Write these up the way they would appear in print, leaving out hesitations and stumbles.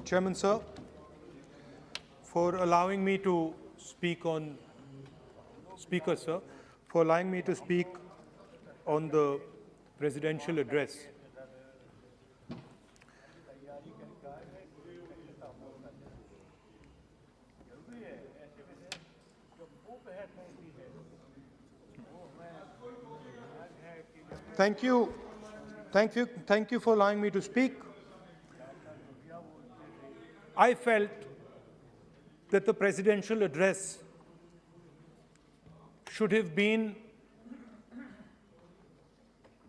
Chairman, sir, for allowing me to speak on, Speaker, sir, for allowing me to speak on the presidential address. Thank you for allowing me to speak. I felt that the presidential address should have been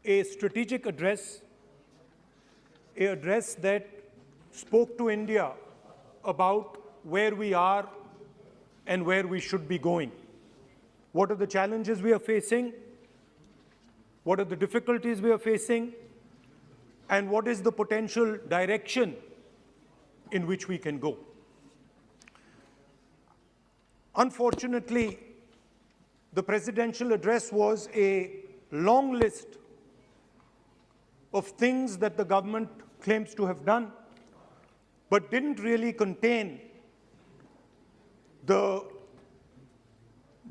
a strategic address, an address that spoke to India about where we are and where we should be going. What are the challenges we are facing? What are the difficulties we are facing? And what is the potential direction in which we can go? Unfortunately, the presidential address was a long list of things that the government claims to have done, but didn't really contain the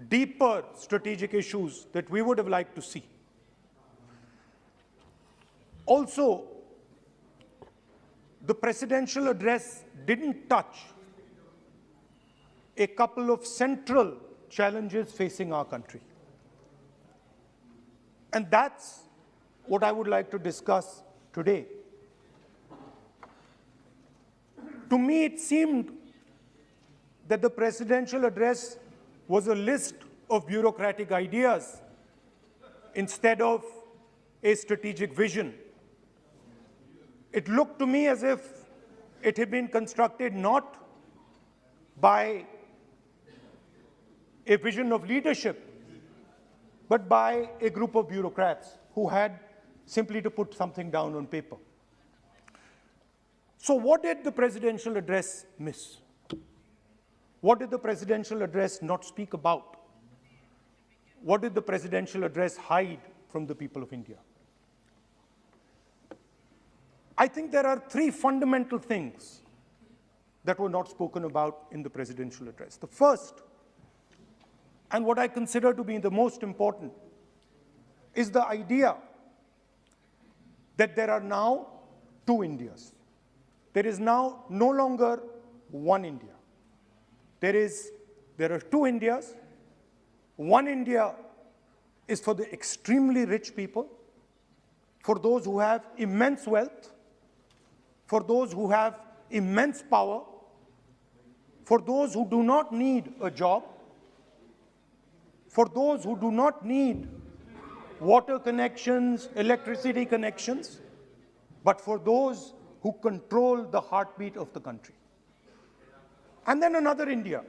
deeper strategic issues that we would have liked to see. Also, the presidential address didn't touch a couple of central challenges facing our country. And that's what I would like to discuss today. To me, it seemed that the presidential address was a list of bureaucratic ideas instead of a strategic vision. It looked to me as if it had been constructed not by a vision of leadership, but by a group of bureaucrats who had simply to put something down on paper. So what did the presidential address miss? What did the presidential address not speak about? What did the presidential address hide from the people of India? I think there are three fundamental things that were not spoken about in the presidential address. The first, and what I consider to be the most important, is the idea that there are now two Indias. There is now no longer one India. There are two Indias. One India is for the extremely rich people, for those who have immense wealth, for those who have immense power, for those who do not need a job, for those who do not need water connections, electricity connections, but for those who control the heartbeat of the country. And then another India.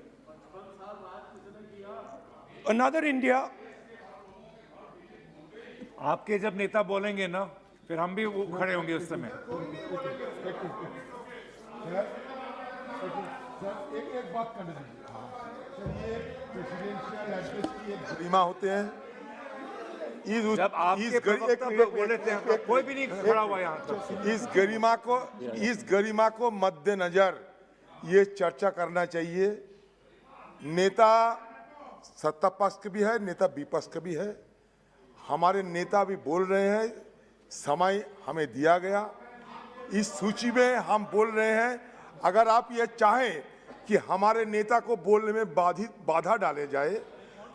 Another India. आपके जब नेता बोलेंगे ना, फिर हम भी खड़े होंगे उस समय. एक बात करने दीजिए. ये प्रेसिडेंशियल एड्रेस की एक गरिमा होते हैं. जब आपके प्रवक्ता बोले थे, कोई भी नहीं खड़ा हुआ यहाँ तक. इस गरिमा को मद्देनजर ये चर्चा करना चाहिए. नेता सत्ता पक्ष के भी है, नेता विपक्ष के भी है. हमारे नेता भी बोल रहे हैं, समय हमें दिया गया. इस सूची में हम बोल रहे हैं. अगर आप ये चाहें कि हमारे नेता को बोलने में बाधा डाले जाए,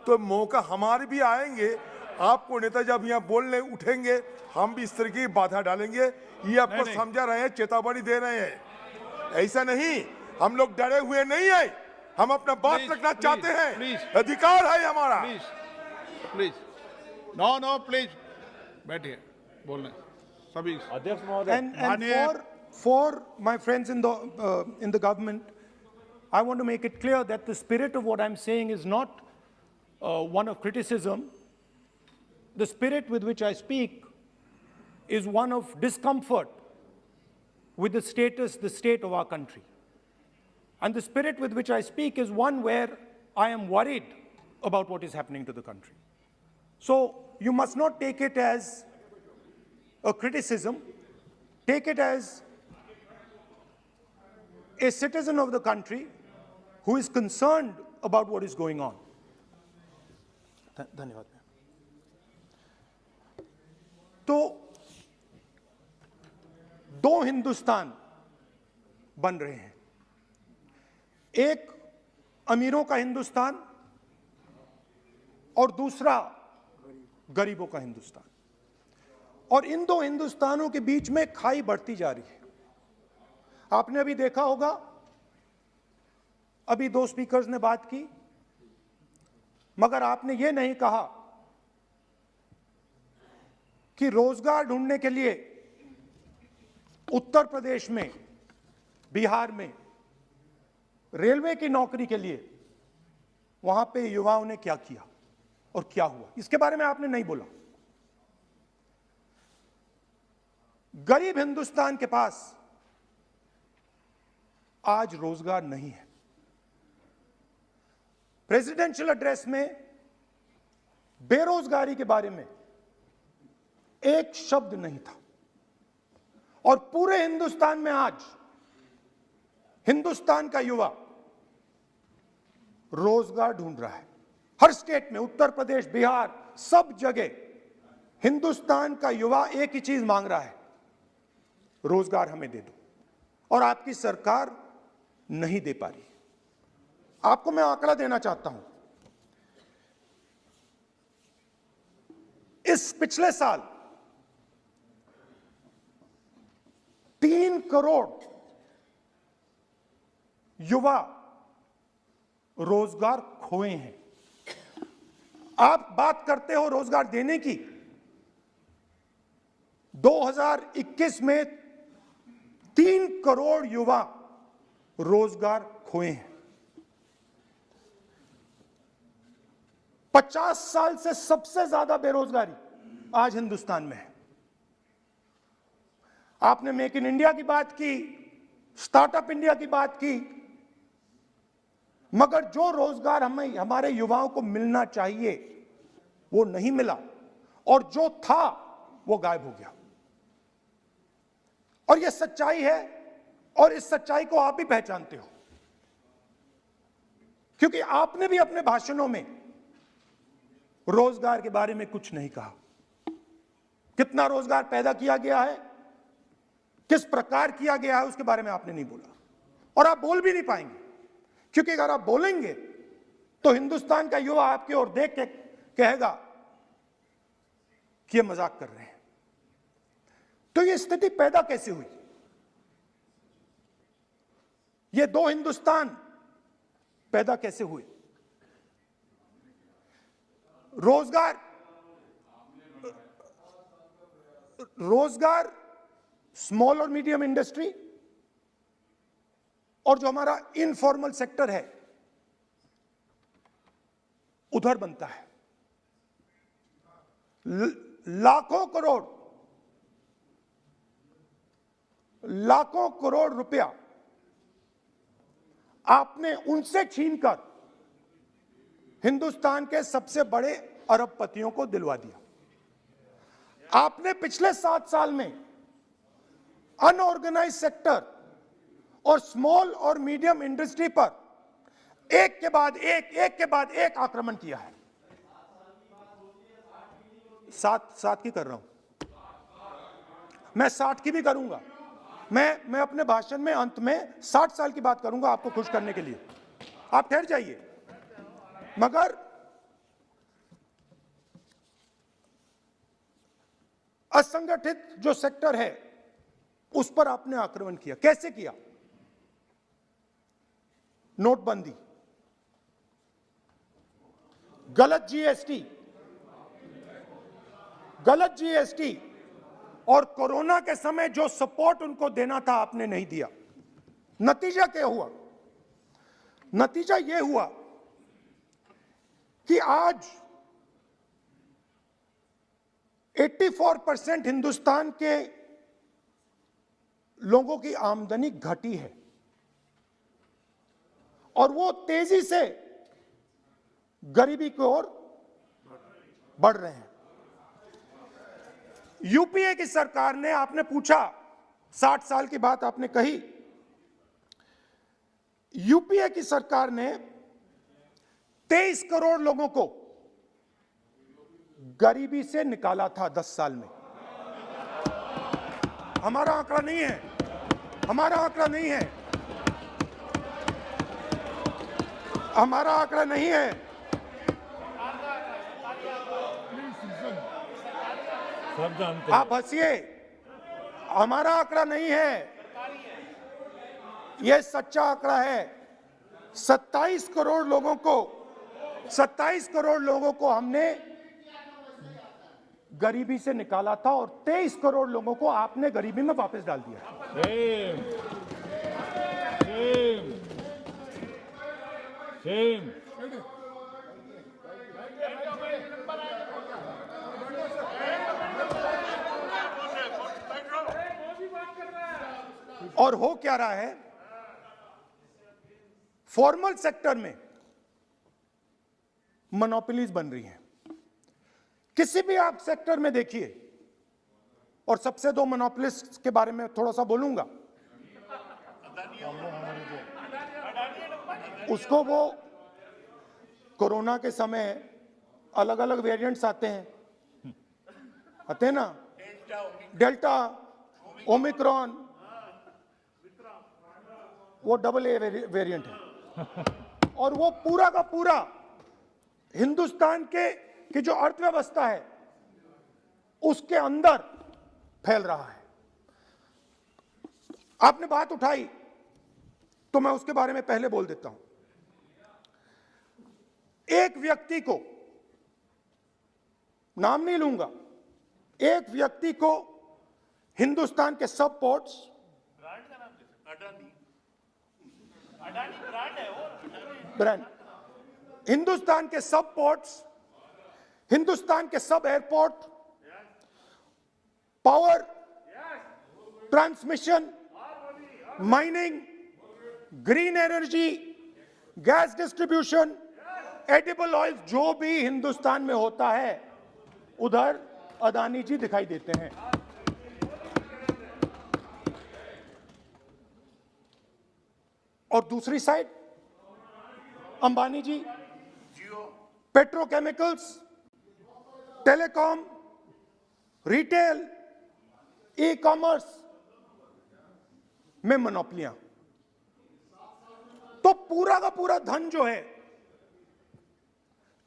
तो मौका हमारे भी आएंगे. आपको नेता जब यहाँ बोलने उठेंगे, हम भी इस तरह की बाधा डालेंगे. ये आपको समझा रहे हैं, चेतावनी दे रहे हैं. ऐसा नहीं, हम लोग डरे हुए नहीं है. हम अपना बात रखना चाहते हैं. अधिकार है हमारा. प्लीज नो प्लीज बैठिए, बोलने सभी. And for my friends in the government, I want to make it clear that the spirit of what I'm saying is not one of criticism. The spirit with which I speak is one of discomfort with the state of our country. And the spirit with which I speak is one where I am worried about what is happening to the country. So you must not take it as a criticism. Take it as a citizen of the country who is concerned about what is going on. धन्यवाद। तो दो हिंदुस्तान बन रहे हैं, एक अमीरों का हिंदुस्तान और दूसरा गरीबों का हिंदुस्तान, और इन दो हिंदुस्तानों के बीच में खाई बढ़ती जा रही है। आपने अभी देखा होगा, अभी दो स्पीकर्स ने बात की, मगर आपने ये नहीं कहा कि रोजगार ढूंढने के लिए उत्तर प्रदेश में, बिहार में रेलवे की नौकरी के लिए वहां पे युवाओं ने क्या किया और क्या हुआ, इसके बारे में आपने नहीं बोला। गरीब हिंदुस्तान के पास आज रोजगार नहीं है। प्रेसिडेंशियल एड्रेस में बेरोजगारी के बारे में एक शब्द नहीं था, और पूरे हिंदुस्तान में आज हिंदुस्तान का युवा रोजगार ढूंढ रहा है। हर स्टेट में, उत्तर प्रदेश, बिहार, सब जगह हिंदुस्तान का युवा एक ही चीज मांग रहा है, रोजगार हमें दे दो, और आपकी सरकार नहीं दे पा रही। आपको मैं आंकड़ा देना चाहता हूं, इस पिछले साल 3 करोड़ युवा रोजगार खोए हैं। आप बात करते हो रोजगार देने की, 2021 में 3 करोड़ युवा रोजगार खोए हैं। 50 साल से सबसे ज्यादा बेरोजगारी आज हिंदुस्तान में है। आपने मेक इन इंडिया की बात की, स्टार्टअप इंडिया की बात की, मगर जो रोजगार हमें, हमारे युवाओं को मिलना चाहिए वो नहीं मिला, और जो था वो गायब हो गया। और ये सच्चाई है, और इस सच्चाई को आप भी पहचानते हो, क्योंकि आपने भी अपने भाषणों में रोजगार के बारे में कुछ नहीं कहा। कितना रोजगार पैदा किया गया है, किस प्रकार किया गया है, उसके बारे में आपने नहीं बोला, और आप बोल भी नहीं पाएंगे, क्योंकि अगर आप बोलेंगे तो हिंदुस्तान का युवा आपकी ओर देख के कहेगा कि ये मजाक कर रहे हैं। तो ये स्थिति पैदा कैसे हुई? ये दो हिंदुस्तान पैदा कैसे हुए? रोजगार स्मॉल और मीडियम इंडस्ट्री और जो हमारा इनफॉर्मल सेक्टर है उधर बनता है। लाखों करोड़ रुपया आपने उनसे छीनकर हिंदुस्तान के सबसे बड़े अरबपतियों को दिलवा दिया। आपने पिछले 7 साल में अनऑर्गेनाइज्ड सेक्टर और स्मॉल और मीडियम इंडस्ट्री पर एक के बाद एक आक्रमण किया है। 7 की कर रहा हूं मैं, 60 की भी करूंगा मैं अपने भाषण में अंत में 60 साल की बात करूंगा आपको खुश करने के लिए। आप ठहर जाइए। मगर असंगठित जो सेक्टर है उस पर आपने आक्रमण किया। कैसे किया? नोटबंदी, गलत जीएसटी और कोरोना के समय जो सपोर्ट उनको देना था आपने नहीं दिया। नतीजा क्या हुआ? नतीजा यह हुआ कि आज 84% हिंदुस्तान के लोगों की आमदनी घटी है और वो तेजी से गरीबी की ओर बढ़ रहे हैं। यूपीए की सरकार ने, आपने पूछा 60 साल की बात आपने कही, यूपीए की सरकार ने 23 करोड़ लोगों को गरीबी से निकाला था 10 साल में। हमारा आंकड़ा नहीं है, हमारा आंकड़ा नहीं है, हमारा आंकड़ा नहीं है। सब जानते हैं। आप हंसिए, हमारा आंकड़ा नहीं है, यह सच्चा आंकड़ा है। 27 करोड़ लोगों को हमने गरीबी से निकाला था और 23 करोड़ लोगों को आपने गरीबी में वापस डाल दिया। सेम। और हो क्या रहा है, फॉर्मल सेक्टर में मोनोपोलीज बन रही हैं। किसी भी आप सेक्टर में देखिए, और सबसे दो मोनोपोलिस्ट के बारे में थोड़ा सा बोलूंगा। उसको वो कोरोना के समय अलग अलग वेरिएंट्स आते हैं ना, डेल्टा, ओमिक्रॉन, वो AA वेरिएंट है। और वो पूरा का पूरा हिंदुस्तान की जो अर्थव्यवस्था है उसके अंदर फैल रहा है। आपने बात उठाई तो मैं उसके बारे में पहले बोल देता हूं। एक व्यक्ति को, नाम नहीं लूंगा, एक व्यक्ति को हिंदुस्तान के सब पोर्ट्स, ब्रांड, हिंदुस्तान के सब पोर्ट्स, हिंदुस्तान के सब airport, power transmission, mining, green energy, gas distribution, edible oil, जो भी हिंदुस्तान में होता है उधर अदानी जी दिखाई देते हैं। और दूसरी side Ambani ji petrochemicals, telecom, retail, e commerce में मोनोपोलियां। तो पूरा का पूरा धन जो है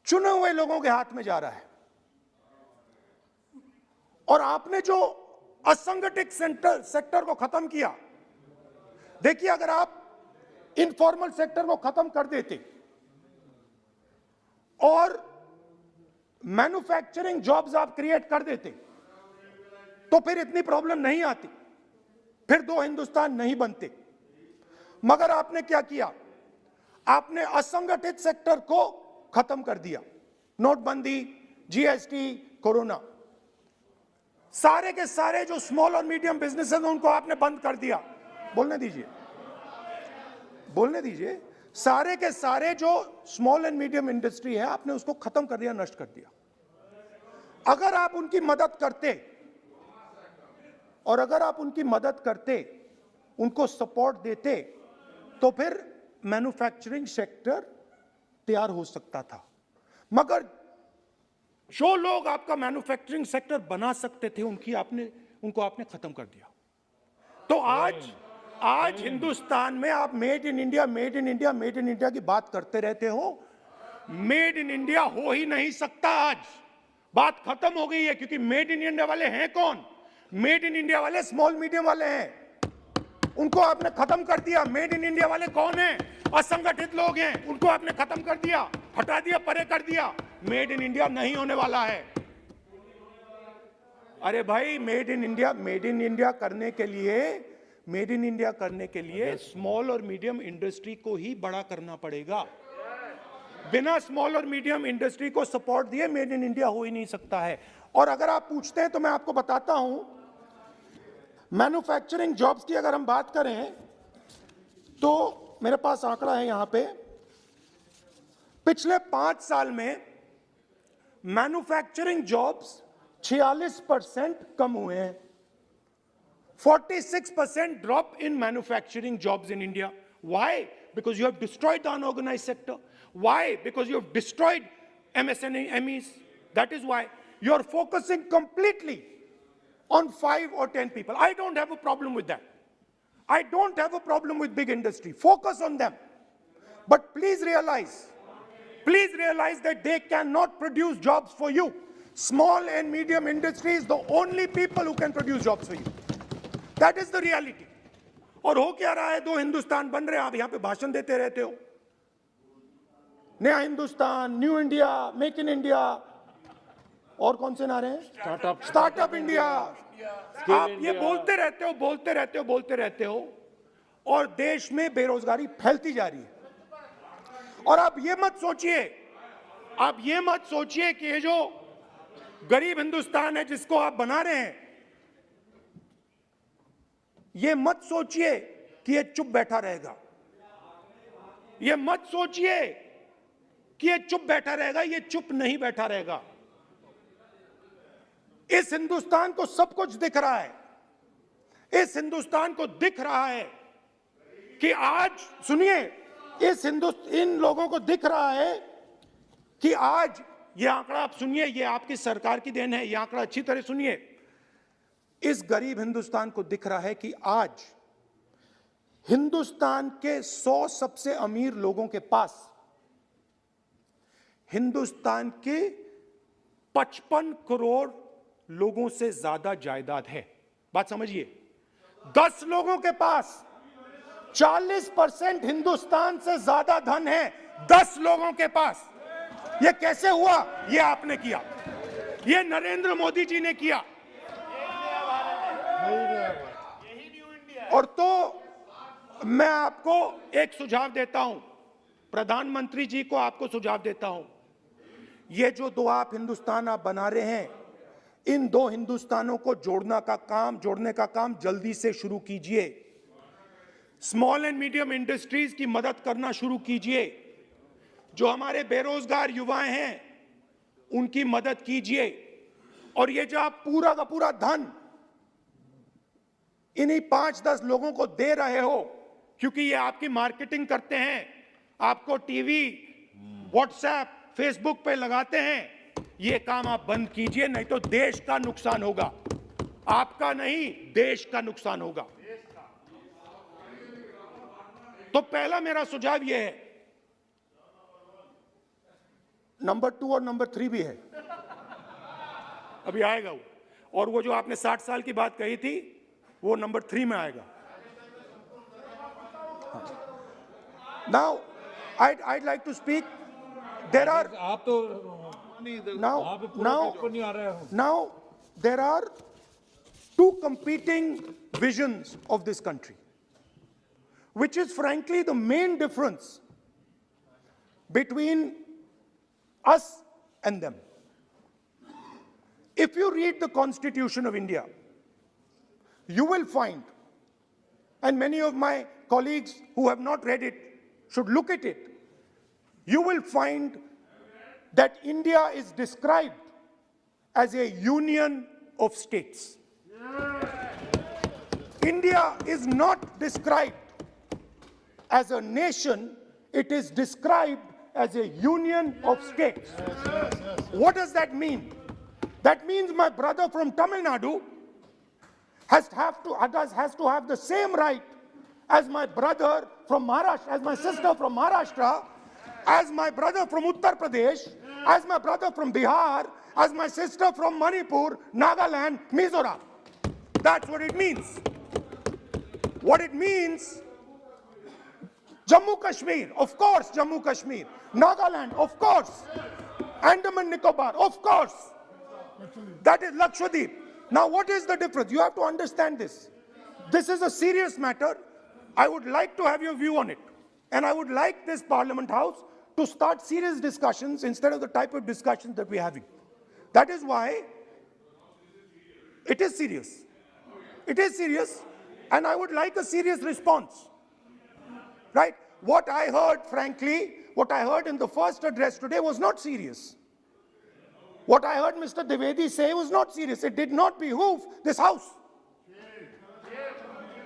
चुने हुए लोगों के हाथ में जा रहा है। और आपने जो असंगठित सेक्टर को खत्म किया, देखिए अगर आप इनफॉर्मल सेक्टर को खत्म कर देते और मैन्युफैक्चरिंग जॉब्स आप क्रिएट कर देते तो फिर इतनी प्रॉब्लम नहीं आती, फिर दो हिंदुस्तान नहीं बनते। मगर आपने क्या किया, आपने असंगठित सेक्टर को खत्म कर दिया। नोटबंदी, जीएसटी, कोरोना, सारे के सारे जो स्मॉल और मीडियम बिजनेसेस हैं उनको आपने बंद कर दिया। बोलने दीजिए, बोलने दीजिए। सारे के सारे जो स्मॉल एंड मीडियम इंडस्ट्री है आपने उसको खत्म कर दिया, नष्ट कर दिया। अगर आप उनकी मदद करते और अगर आप उनकी मदद करते, उनको सपोर्ट देते, तो फिर मैन्युफैक्चरिंग सेक्टर तैयार हो सकता था। मगर जो लोग आपका मैन्युफैक्चरिंग सेक्टर बना सकते थे उनको आपने खत्म कर दिया। तो आज हिंदुस्तान में आप made in India, made in India, made in India की बात करते रहते हो। मेड इन इंडिया हो ही नहीं सकता। आज बात खत्म हो गई है, क्योंकि मेड इन इंडिया वाले हैं कौन? मेड इन इंडिया वाले स्मॉल मीडियम वाले हैं, उनको आपने खत्म कर दिया। मेड इन इंडिया वाले कौन हैं? असंगठित लोग हैं, उनको आपने खत्म कर दिया, हटा दिया, परे कर दिया। मेड इन इंडिया नहीं होने वाला है। अरे भाई, मेड इन इंडिया करने के लिए स्मॉल और मीडियम इंडस्ट्री को ही बड़ा करना पड़ेगा। बिना स्मॉल और मीडियम इंडस्ट्री को सपोर्ट दिए मेड इन इंडिया हो ही नहीं सकता है। और अगर आप पूछते हैं तो मैं आपको बताता हूं, मैन्युफैक्चरिंग जॉब्स की अगर हम बात करें तो मेरे पास आंकड़ा है यहां पे। पिछले 5 साल में मैन्युफैक्चरिंग जॉब्स 46% कम हुए हैं। 46% drop in manufacturing jobs in India. Why? Because you have destroyed the unorganized sector. Why? Because you have destroyed MSMEs. That is why you are focusing completely on 5 or 10 people. I don't have a problem with that. I don't have a problem with big industry. Focus on them. But please realize that they cannot produce jobs for you. Small and medium industry is the only people who can produce jobs for you. That is the reality. और हो क्या रहा है, 2 हिंदुस्तान बन रहे हैं, आप यहाँ पे भाषण देते रहते हो, नया Hindustan, new India, make in India, और कौन से नारे हैं, स्टार्टअप इंडिया। आप ये बोलते रहते हो और देश में बेरोजगारी फैलती जा रही है। और आप ये मत सोचिए कि ये जो गरीब हिंदुस्तान है जिसको आप बना रहे हैं, ये मत सोचिए कि ये चुप बैठा रहेगा। ये मत सोचिए कि ये चुप बैठा रहेगा, ये चुप नहीं बैठा रहेगा। इस हिंदुस्तान को सब कुछ दिख रहा है। इस हिंदुस्तान को दिख रहा है कि आज, सुनिए, इन लोगों को दिख रहा है कि आज ये आंकड़ा, आप सुनिए, ये आपकी सरकार की देन है, ये आंकड़ा अच्छी तरह सुनिए। इस गरीब हिंदुस्तान को दिख रहा है कि आज हिंदुस्तान के 100 सबसे अमीर लोगों के पास हिंदुस्तान के 55 करोड़ लोगों से ज्यादा जायदाद है। बात समझिए, 10 लोगों के पास 40% हिंदुस्तान से ज्यादा धन है, 10 लोगों के पास। यह कैसे हुआ? यह आपने किया, यह नरेंद्र मोदी जी ने किया। और तो मैं आपको एक सुझाव देता हूं, प्रधानमंत्री जी को आपको सुझाव देता हूं, ये जो 2 आप हिंदुस्तान आप बना रहे हैं, इन 2 हिंदुस्तानों को जोड़ने का काम जल्दी से शुरू कीजिए। स्मॉल एंड मीडियम इंडस्ट्रीज की मदद करना शुरू कीजिए। जो हमारे बेरोजगार युवाएं हैं उनकी मदद कीजिए। और ये जो आप पूरा का पूरा धन इन्हीं 5-10 लोगों को दे रहे हो, क्योंकि ये आपकी मार्केटिंग करते हैं, आपको टीवी, व्हाट्सएप, फेसबुक पे लगाते हैं, ये काम आप बंद कीजिए, नहीं तो देश का नुकसान होगा। आपका नहीं, देश का नुकसान होगा। तो पहला मेरा सुझाव यह है। नंबर 2 और नंबर 3 भी है, अभी आएगा वो। और वो जो आपने 60 साल की बात कही थी, वो नंबर 3 में आएगा। Now, I'd like to speak. There are आप तो now there are 2 competing visions of this country, which is frankly the main difference between us and them. If you read the Constitution of India, you will find, and many of my colleagues who have not read it should look at it, you will find that India is described as a union of states. India is not described as a nation, it is described as a union of states. What does that mean? That means my brother from Tamil Nadu has to have the same right as my brother from Maharashtra, as my sister from Maharashtra, as my brother from Uttar Pradesh, as my brother from Bihar, as my sister from Manipur, Nagaland, Mizoram. That's what it means. What it means, Jammu Kashmir, of course, Jammu Kashmir, Nagaland, of course, Andaman Nicobar, of course. That is Lakshadweep. Now, what is the difference? You have to understand this. This is a serious matter. I would like to have your view on it. And I would like this Parliament House to start serious discussions instead of the type of discussions that we're having. That is why it is serious. It is serious, and I would like a serious response. Right? What I heard, frankly, what I heard in the first address today was not serious. What I heard Mr. Dwivedi say was not serious. It did not behoove this House.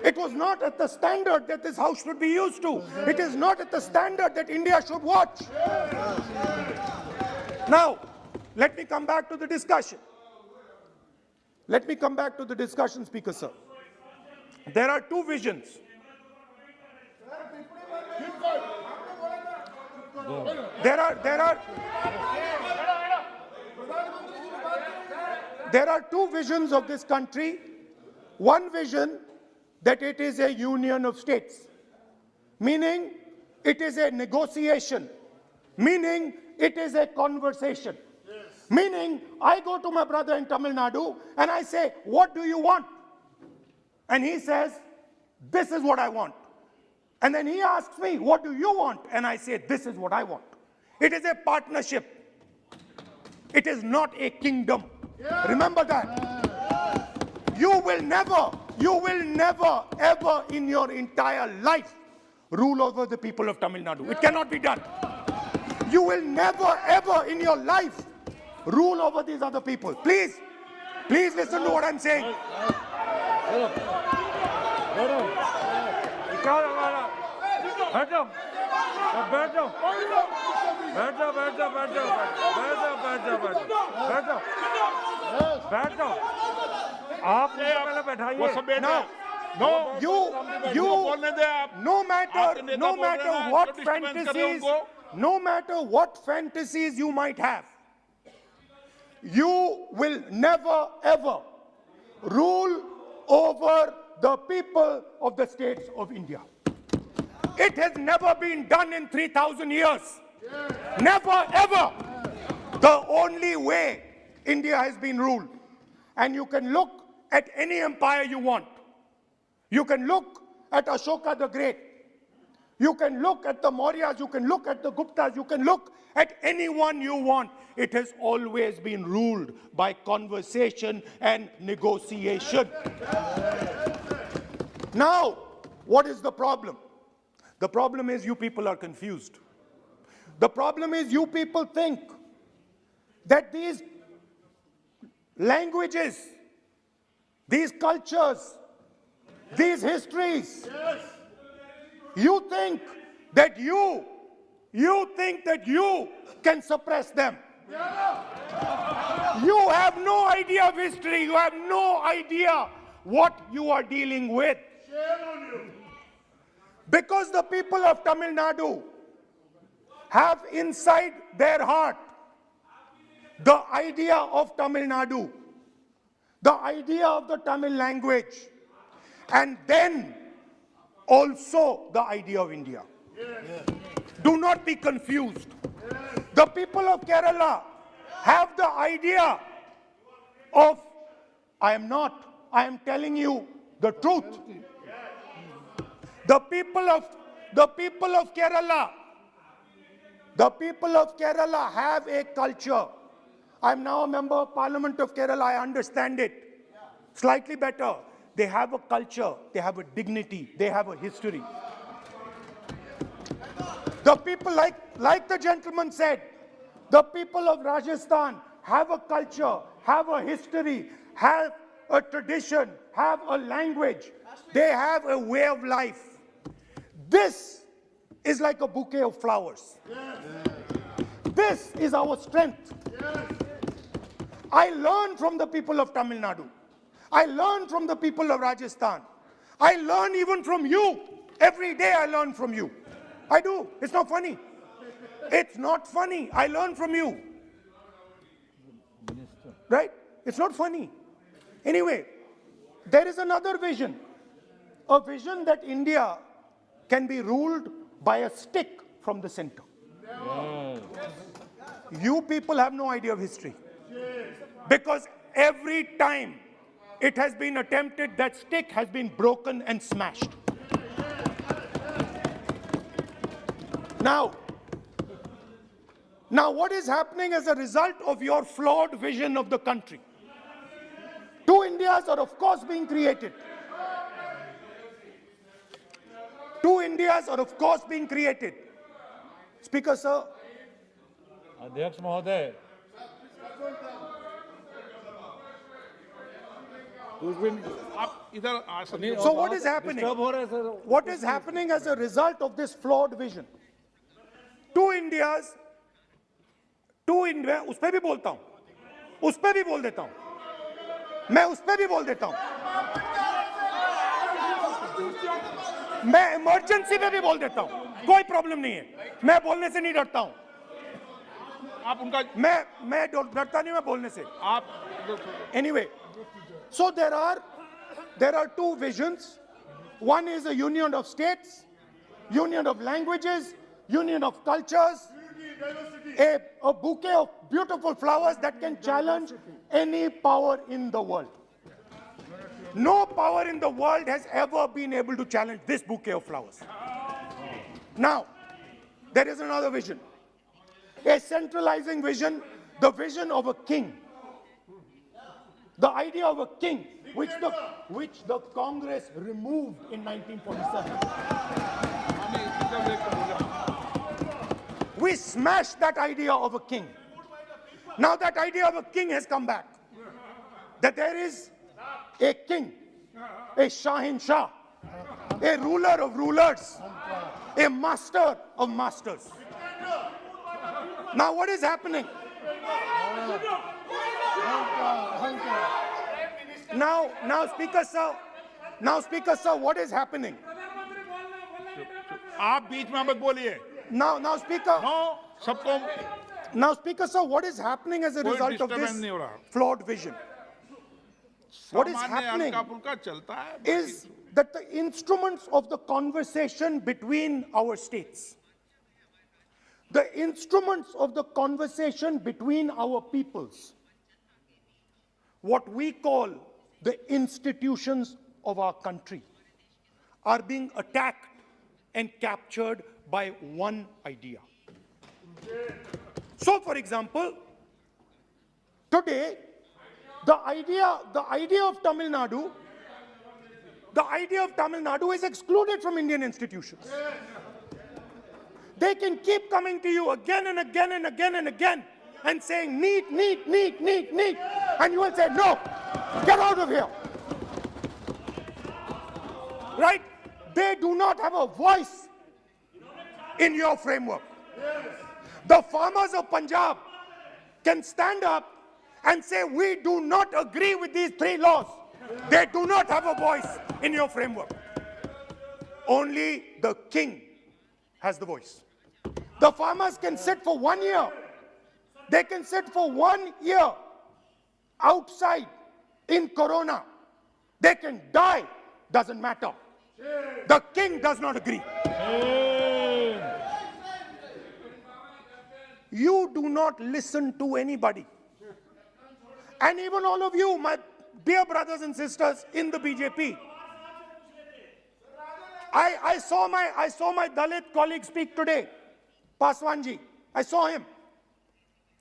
It was not at the standard that this house should be used to. It is not at the standard that India should watch. Now, let me come back to the discussion. Let me come back to the discussion, Speaker Sir. There are two visions. There are two visions of this country. One vision that it is a union of states, meaning it is a negotiation, meaning it is a conversation. Meaning, I go to my brother in Tamil Nadu and I say, what do you want? And he says, this is what I want. And then he asks me, what do you want? And I say, this is what I want. It is a partnership. It is not a kingdom. Remember that. You will never, ever in your entire life rule over the people of Tamil Nadu. It cannot be done. You will never, ever in your life rule over these other people. Please listen to what I'm saying. No matter what fantasies you might have, you will never ever rule over the people of the states of India. It has never been done in 3,000 years. Never ever. The only way India has been ruled, and you can look at any empire you want. You can look at Ashoka the Great. You can look at the Mauryas, you can look at the Guptas, you can look at anyone you want. It has always been ruled by conversation and negotiation. Now, what is the problem? The problem is you people are confused. The problem is you people think that these languages, these cultures, these histories, you think that you can suppress them. You have no idea of history. You have no idea what you are dealing with. Because the people of Tamil Nadu have inside their heart the idea of Tamil Nadu, the idea of the Tamil language, and then also the idea of India. Do not be confused. The people of Kerala have the idea of, I am telling you the truth. The people of Kerala have a culture. I'm now a member of Parliament of Kerala. I understand it slightly better. They have a culture, they have a dignity, they have a history. The people, like the gentleman said, the people of Rajasthan have a culture, have a history, have a tradition, have a language. They have a way of life. This is like a bouquet of flowers. This is our strength. I learn from the people of Tamil Nadu. I learn from the people of Rajasthan. I learn even from you. Every day I learn from you. I do. It's not funny. It's not funny. I learn from you. Right? It's not funny. Anyway, there is another vision. A vision that India can be ruled by a stick from the center. You people have no idea of history. Because every time it has been attempted, that stick has been broken and smashed. Now what is happening as a result of your flawed vision of the country? Two Indias are of course being created. Two Indias are of course being created. Speaker, sir. Adhyaksh Mahoday. आप इधर आ सकते हो। So what is happening? What is happening as a result of this flawed vision? Two Indias, उस पे भी बोलता हूं, उस पे भी बोल देता हूं, मैं उस पे भी बोल देता हूं, मैं इमरजेंसी पे भी बोल देता हूं, कोई प्रॉब्लम नहीं है, मैं बोलने से नहीं डरता हूं। आप उनका मैं डरता नहीं, मैं बोलने से। आप Anyway, so there are two visions. One is a union of states, union of languages, union of cultures, a bouquet of beautiful flowers that can challenge any power in the world. No power in the world has ever been able to challenge this bouquet of flowers. Now, there is another vision, a centralizing vision, the vision of a king. The idea of a king, which the Congress removed in 1947. We smashed that idea of a king. Now that idea of a king has come back. That there is a king, a Shah, a ruler of rulers, a master of masters. Now what is happening? Now, Speaker Sir, what is happening? आप बीच में मत बोलिए। Now, Speaker. No, सबको। Now, Speaker Sir, what is happening as a result of this flawed vision? What is happening is that the instruments of the conversation between our states, the instruments of the conversation between our peoples, what we call the institutions of our country, are being attacked and captured by one idea. So, for example, today, the idea of Tamil Nadu is excluded from Indian institutions. They can keep coming to you again and again and again and again and saying need, and you will say no, get out of here. Right? They do not have a voice in your framework. The farmers of Punjab can stand up and say we do not agree with these 3 laws. They do not have a voice in your framework. Only the king has the voice. The farmers can sit for 1 year. They can sit for 1 year outside in Corona. They can die, doesn't matter. The king does not agree. You do not listen to anybody. And even all of you, my dear brothers and sisters in the BJP, I saw my Dalit colleague speak today, Paswanji. I saw him.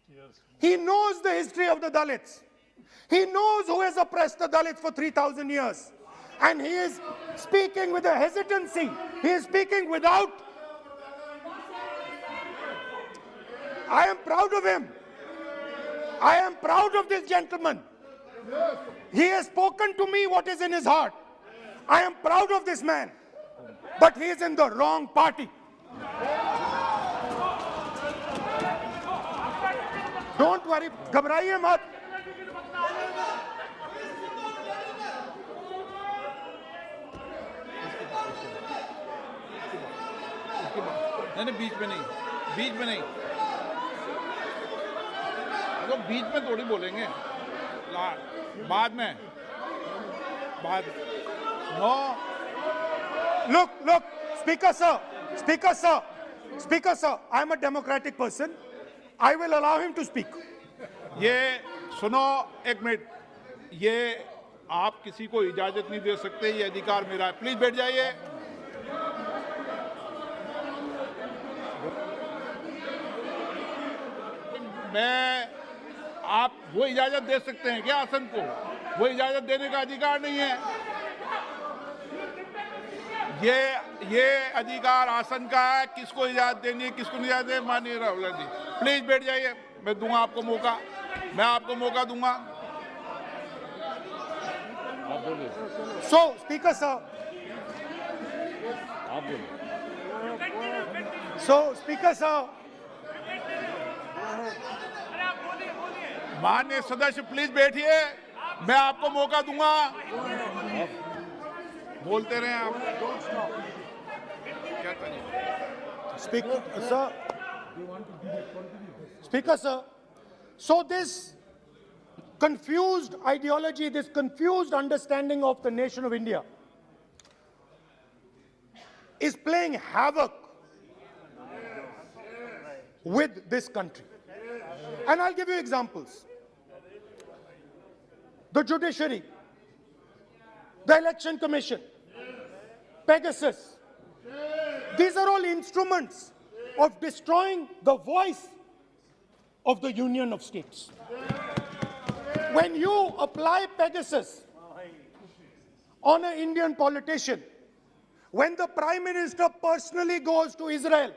Yes. He knows the history of the Dalits. He knows who has oppressed the Dalits for 3,000 years. And he is speaking with a hesitancy. He is speaking without. I am proud of him. I am proud of this gentleman. He has spoken to me what is in his heart. I am proud of this man. But he is in the wrong party. Don't worry, घबराइए मत. नहीं, बीच में नहीं, तो बीच में थोड़ी बोलेंगे, बाद में. No. Look, Speaker sir, I am a democratic person. I will allow him to speak. ये सुनो एक मिनट, ये आप किसी को इजाजत नहीं दे सकते, ये अधिकार मेरा है. प्लीज बैठ जाइए. आप वो इजाजत दे सकते हैं क्या आसन को? वो इजाजत देने का अधिकार नहीं है. ये अधिकार आसन का है. किसको इजाजत देनी है, किसको नहीं इजाजत देनी. माननीय राहुल जी प्लीज बैठ जाइए. मैं दूंगा आपको मौका, मैं आपको मौका दूंगा. So, Speaker sir. So, Speaker sir. माननीय सदस्य प्लीज बैठिए, मैं आपको मौका दूंगा, बोलते रहे आप। Speaker sir, so this confused ideology, this confused understanding of the nation of India is playing havoc with this country. And I'll give you examples. The judiciary, the election commission, Pegasus, these are all instruments of destroying the voice of the Union of States. When you apply Pegasus on an Indian politician, when the Prime Minister personally goes to Israel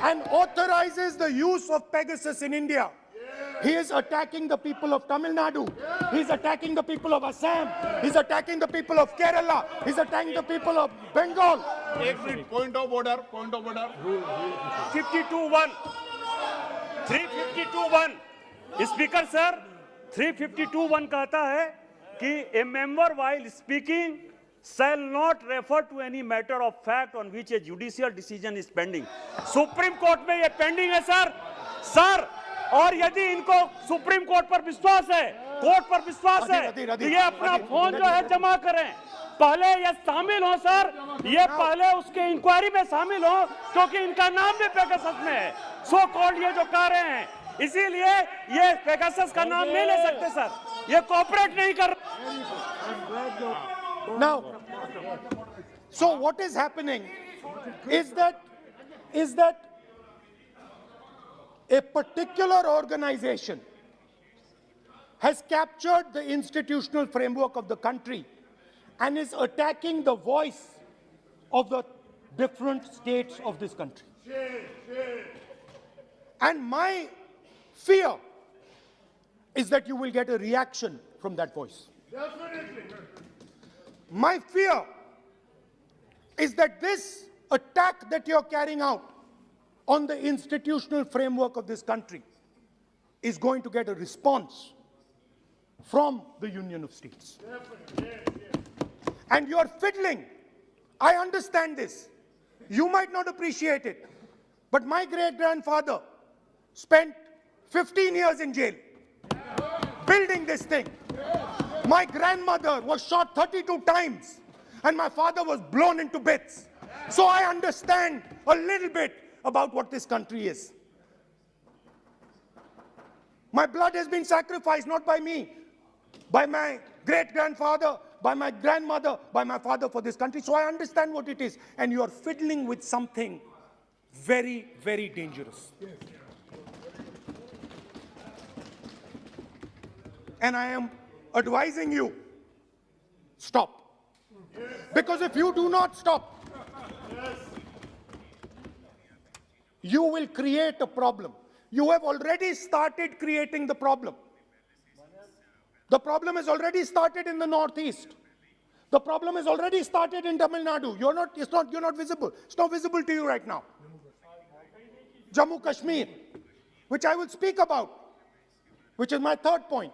and authorizes the use of Pegasus in India, he is attacking the people of Tamil Nadu. He's attacking the people of Assam. He's attacking the people of Kerala. He's attacking the people of Bengal. Point of order. 52(1). 352(1). Speaker sir, 352(1) कहता है कि a member while speaking shall not refer to any matter of fact on which a judicial decision is pending. Supreme court में ये pending है sir, और यदि इनको supreme court पर विश्वास है, कोर्ट पर विश्वास है, तो ये अपना फोन जो है जमा करें, पहले ये शामिल हो सर, ये पहले उसके इंक्वायरी में शामिल हो, क्योंकि इनका नाम भी पेगासस में है, सो कॉल्ड ये जो कह रहे हैं, इसीलिए ये पेगासस का नाम नहीं ले सकते सर, ये कोऑपरेट नहीं कर। Now, so what is happening is that a particular organization has captured the institutional framework of the country and is attacking the voice of the different states of this country. And my fear is that you will get a reaction from that voice. My fear is that this attack that you're carrying out on the institutional framework of this country is going to get a response from the Union of States. And you're fiddling. I understand this. You might not appreciate it, but my great-grandfather spent 15 years in jail building this thing. My grandmother was shot 32 times and my father was blown into bits. So I understand a little bit about what this country is. My blood has been sacrificed, not by me, by my great-grandfather, by my grandmother, by my father for this country. So I understand what it is. And you are fiddling with something very, very dangerous. And I am advising you, stop. Because if you do not stop, you will create a problem. You have already started creating the problem. The problem has already started in the northeast. The problem has already started in Tamil Nadu. You're not visible. It's not visible to you right now. Jammu Kashmir, which I will speak about, which is my third point.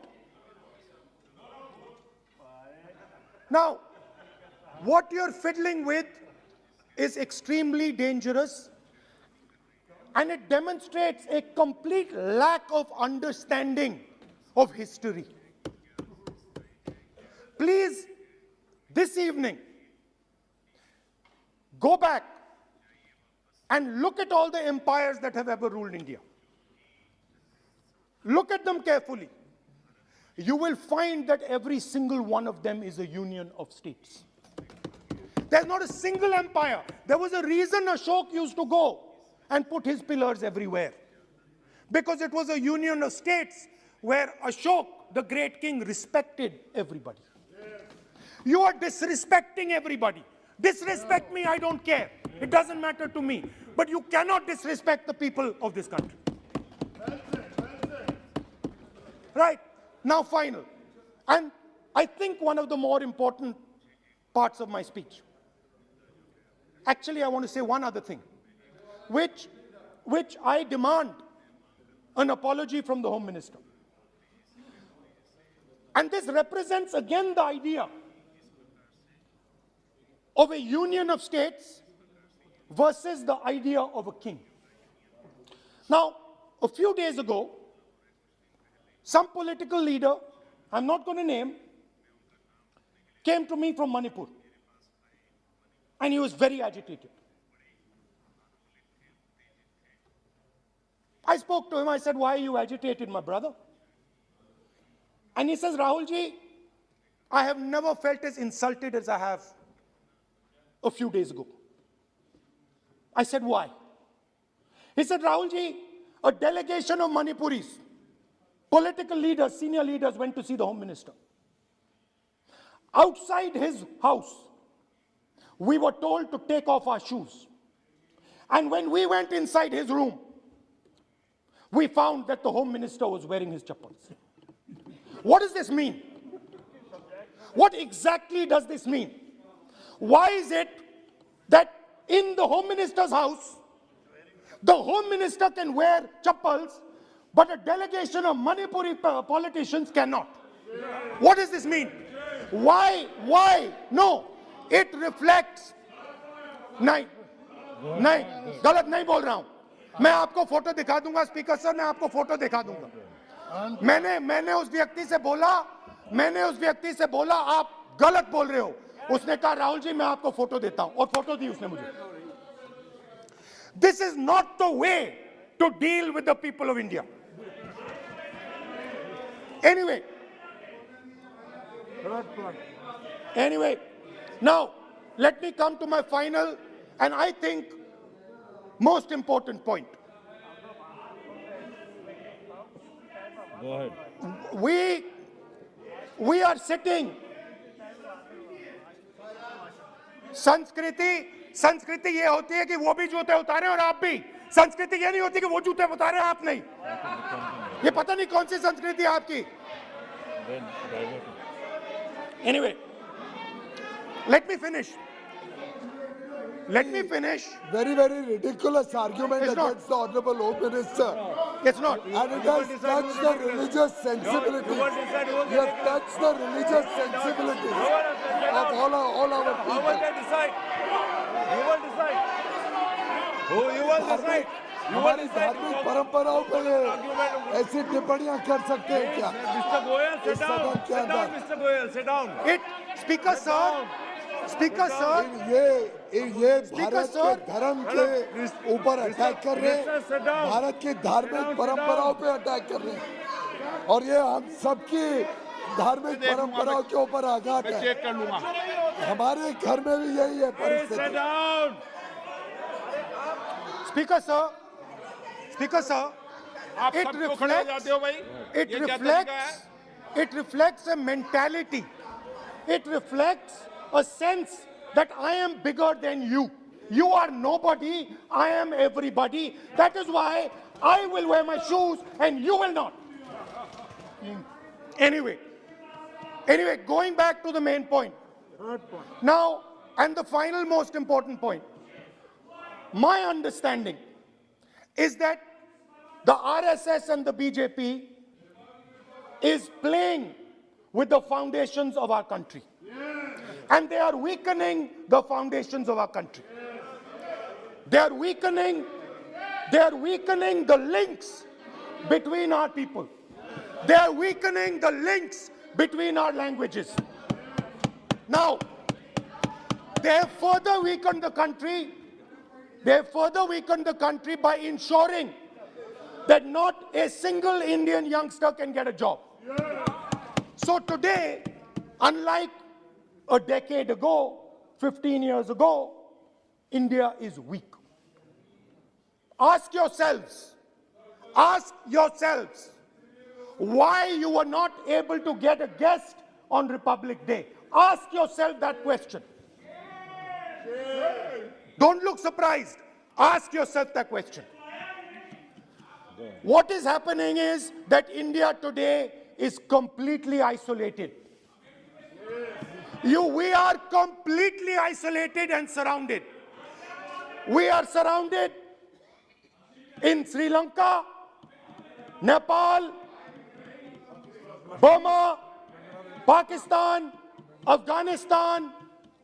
Now, what you're fiddling with is extremely dangerous, and it demonstrates a complete lack of understanding of history. Please, this evening, go back and look at all the empires that have ever ruled India. Look at them carefully. You will find that every single one of them is a union of states. There's not a single empire. There was a reason Ashok used to go and put his pillars everywhere. Because it was a union of states where Ashok, the great king, respected everybody. You are disrespecting everybody. Disrespect me, I don't care. It doesn't matter to me. But you cannot disrespect the people of this country. Right. Now, final. And I think one of the more important parts of my speech, actually I want to say one other thing, which I demand an apology from the Home Minister. And this represents again the idea of a union of states versus the idea of a king. Now, a few days ago, some political leader, I'm not going to name, came to me from Manipur. And he was very agitated. I spoke to him, I said, why are you agitated, my brother? And he says, Rahul ji, I have never felt as insulted as I have a few days ago. I said, why? He said, Rahul ji, a delegation of Manipuris, political leaders, senior leaders went to see the Home Minister. Outside his house, we were told to take off our shoes. And when we went inside his room, we found that the Home Minister was wearing his chappals. What does this mean? What exactly does this mean? Why is it that in the Home Minister's house, the Home Minister can wear chappals, but a delegation of Manipuri politicians cannot? What does this mean? Why? No, it reflects. नहीं, गलत नहीं बोल रहा हूं. मैं आपको photo दिखा दूंगा, स्पीकर सर, मैं आपको फोटो दिखा दूंगा. मैंने उस व्यक्ति से बोला आप गलत बोल रहे हो. उसने कहा राहुल जी मैं आपको फोटो देता हूं, और फोटो दी उसने मुझे. This is not the way to deal with the people of India. Anyway, now let me come to my final and I think most important point. Go ahead. We are sitting. संस्कृति ये होती है कि वो भी जूते उतारे और आप भी. संस्कृति ये नहीं होती कि वो जूते उतारे आप नहीं. ये पता नहीं कौन सी संस्कृति है आपकी. Anyway, let me finish. Very, very ridiculous argument against the Honorable Home Minister. It's not. And it has touched the religious sensibilities. You have touched the religious sensibilities of all our people. You will decide. हमारी धार्मिक परंपराओं पर ऐसी टिप्पणियां कर सकते हैं क्या? Mr. Goyal, sit down. Sit down, Mr. Goyal, sit down. Speaker sir, ये भारत के धर्म के ऊपर अटैक कर रहे हैं, भारत की धार्मिक परंपराओं पे अटैक कर रहे हैं, और ये हम सबकी धार्मिक परंपराओं के ऊपर आघात है. चेक कर लूंगा. हमारे घर में भी यही है परिस्थिति. Speaker sir, it reflects a mentality. It reflects a sense that I am bigger than you. You are nobody, I am everybody. That is why I will wear my shoes and you will not. Anyway, going back to the main point. Now, and the final most important point. My understanding is that the RSS and the BJP is playing with the foundations of our country. And they are weakening the foundations of our country. They are weakening the links between our people. They are weakening the links between our languages. Now, they have further weakened the country. They have further weakened the country by ensuring that not a single Indian youngster can get a job. So today, unlike a decade ago, 15 years ago, India is weak. Ask yourselves, why you were not able to get a guest on Republic Day. Ask yourself that question. Don't look surprised. Ask yourself that question. What is happening is that India today is completely isolated. We are completely isolated and surrounded. We are surrounded in Sri Lanka, Nepal, Burma, Pakistan, Afghanistan,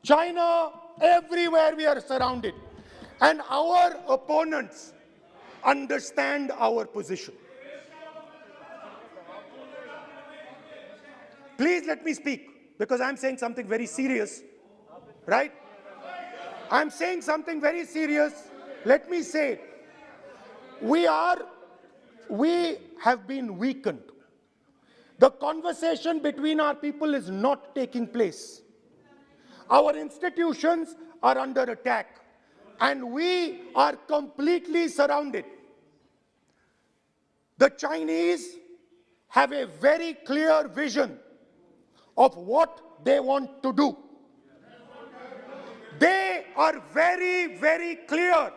China, everywhere we are surrounded. And our opponents understand our position. Please let me speak, because I'm saying something very serious, right? I'm saying something very serious. Let me say, we have been weakened. The conversation between our people is not taking place. Our institutions are under attack, and we are completely surrounded. The Chinese have a very clear vision of what they want to do. They are very, very clear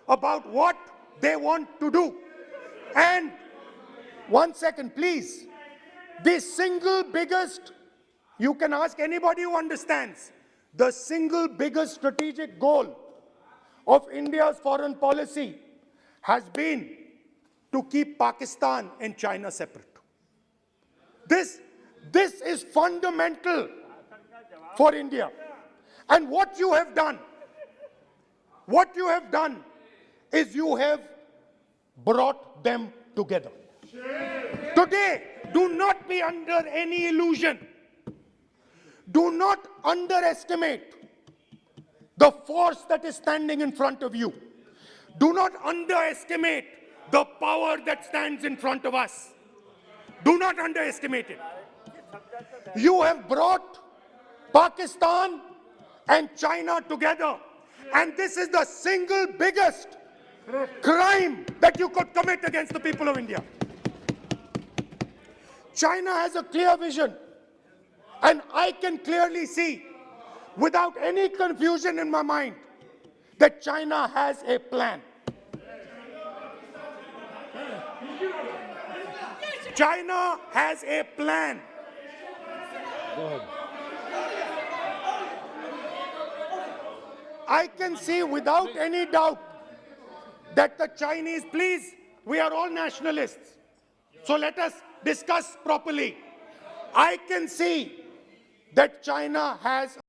about what they want to do. And one second, please. The single biggest, you can ask anybody who understands, the single biggest strategic goal of India's foreign policy has been to keep Pakistan and China separate. This is fundamental for India. And what you have done is you have brought them together. Today, do not be under any illusion. Do not underestimate the force that is standing in front of you. Do not underestimate the power that stands in front of us. Do not underestimate it. You have brought Pakistan and China together, and this is the single biggest crime that you could commit against the people of India. China has a clear vision, and I can clearly see, without any confusion in my mind, that China has a plan. China has a plan. I can see without any doubt that the Chinese, please, we are all nationalists, so let us discuss properly. I can see that China has